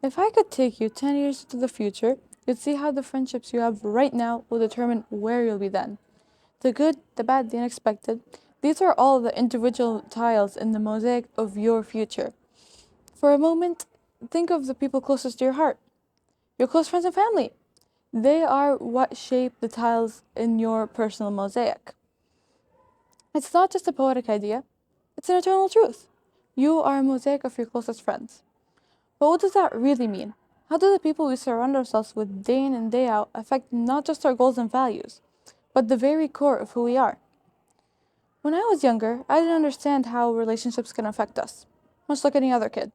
If I could take you 10 years into the future, you'd see how the friendships you have right now will determine where you'll be then. The good, the bad, the unexpected. These are all the individual tiles in the mosaic of your future. For a moment, think of the people closest to your heart, your close friends and family. They are what shape the tiles in your personal mosaic. It's not just a poetic idea, it's an eternal truth. You are a mosaic of your closest friends. But what does that really mean? How do the people we surround ourselves with day in and day out affect not just our goals and values, but the very core of who we are? When I was younger, I didn't understand how relationships can affect us, much like any other kid.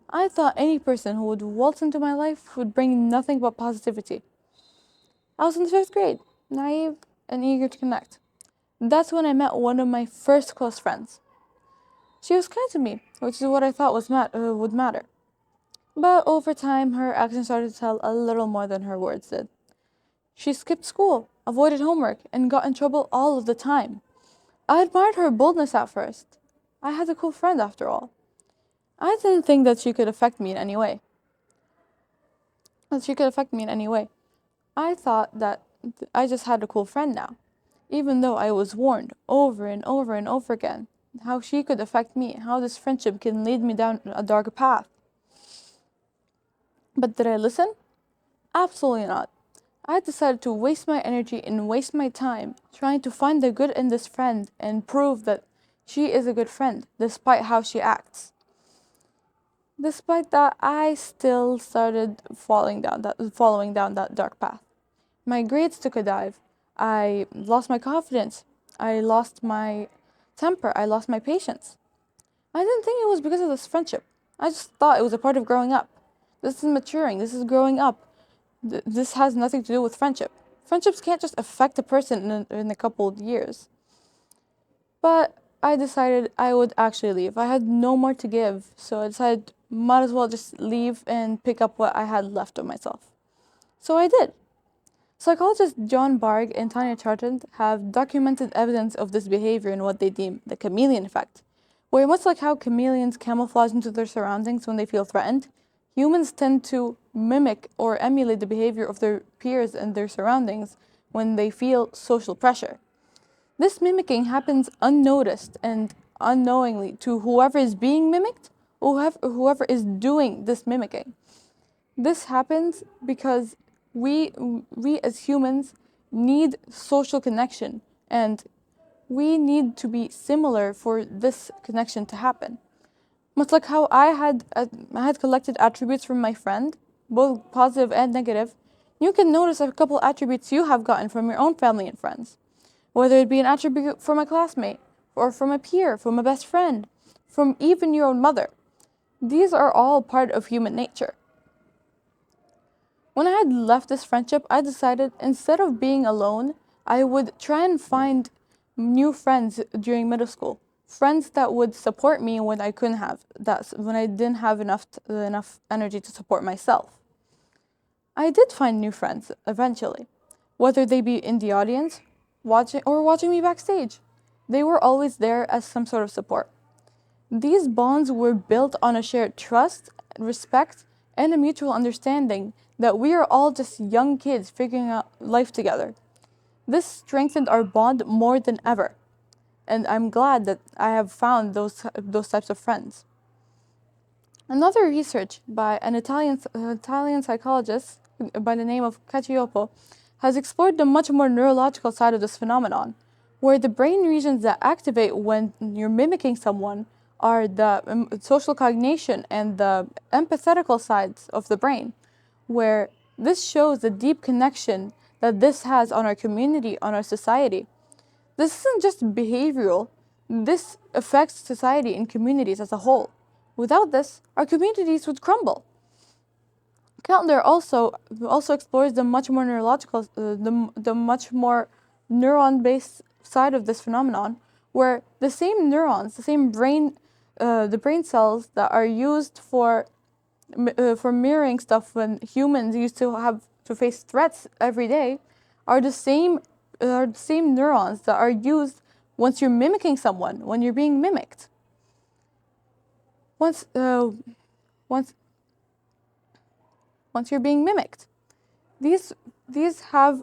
I thought any person who would waltz into my life would bring nothing but positivity. I was in the fifth grade, naive and eager to connect. That's when I met one of my first close friends. She was kind to me, which is what I thought would matter. But over time, her actions started to tell a little more than her words did. She skipped school, avoided homework, and got in trouble all of the time. I admired her boldness at first. I had a cool friend after all. I didn't think that she could affect me in any way. I thought that I just had a cool friend now, even though I was warned over and over and over again how she could affect me, how this friendship can lead me down a dark path. But did I listen? Absolutely not. I decided to waste my energy and waste my time trying to find the good in this friend and prove that she is a good friend despite how she acts. Despite that, I still started following down that dark path. My grades took a dive. I lost my confidence. I lost my temper. I lost my patience. I didn't think it was because of this friendship. I just thought it was a part of growing up. This is maturing. This is growing up. This has nothing to do with friendship. Friendships can't just affect a person in a couple of years. But I decided I would actually leave. I had no more to give, so I decided might as well just leave and pick up what I had left of myself. So I did. Psychologists John Bargh and Tanya Chartrand have documented evidence of this behavior in what they deem the chameleon effect, where much like how chameleons camouflage into their surroundings when they feel threatened, humans tend to mimic or emulate the behavior of their peers and their surroundings when they feel social pressure. This mimicking happens unnoticed and unknowingly to whoever is being mimicked or whoever is doing this mimicking. This happens because we we as humans need social connection, and we need to be similar for this connection to happen. Much like how I had collected attributes from my friend, both positive and negative, you can notice a couple attributes you have gotten from your own family and friends. Whether it be an attribute from a classmate, or from a peer, from a best friend, from even your own mother. These are all part of human nature. When I had left this friendship, I decided instead of being alone, I would try and find new friends during middle school. Friends that would support me when I couldn't have, that's when I didn't have enough energy to support myself. I did find new friends eventually, whether they be in the audience, watching me backstage. They were always there as some sort of support. These bonds were built on a shared trust, respect, and a mutual understanding that we are all just young kids figuring out life together. This strengthened our bond more than ever, and I'm glad that I have found those types of friends. Another research by an Italian psychologist by the name of Cacioppo has explored the much more neurological side of this phenomenon, where the brain regions that activate when you're mimicking someone are the social cognition and the empathetical sides of the brain, where this shows the deep connection that this has on our community, on our society. This isn't just behavioral, this affects society and communities as a whole. Without this, our communities would crumble. Candler also explores the much more the much more neuron-based side of this phenomenon, where the same neurons, the same the brain cells that are used for mirroring stuff when humans used to have to face threats every day, are the same neurons that are used once you're mimicking someone, when you're being mimicked. Once uh, once once you're being mimicked. These these have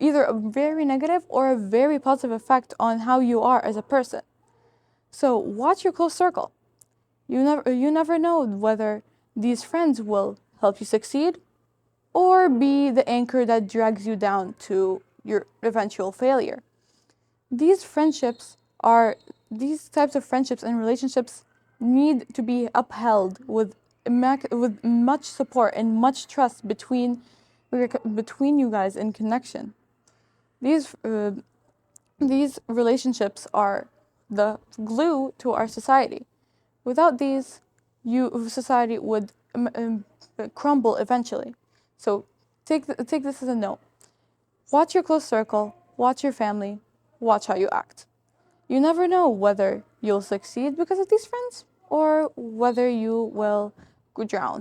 either a very negative or a very positive effect on how you are as a person. So watch your close circle. You never know whether these friends will help you succeed or be the anchor that drags you down to your eventual failure. These friendships are these types of friendships and relationships need to be upheld with with much support and much trust between you guys in connection. These these relationships are the glue to our society. Without these, society would crumble eventually. So take this as a note. Watch your close circle, watch your family, watch how you act. You never know whether you'll succeed because of these friends or whether you will drown.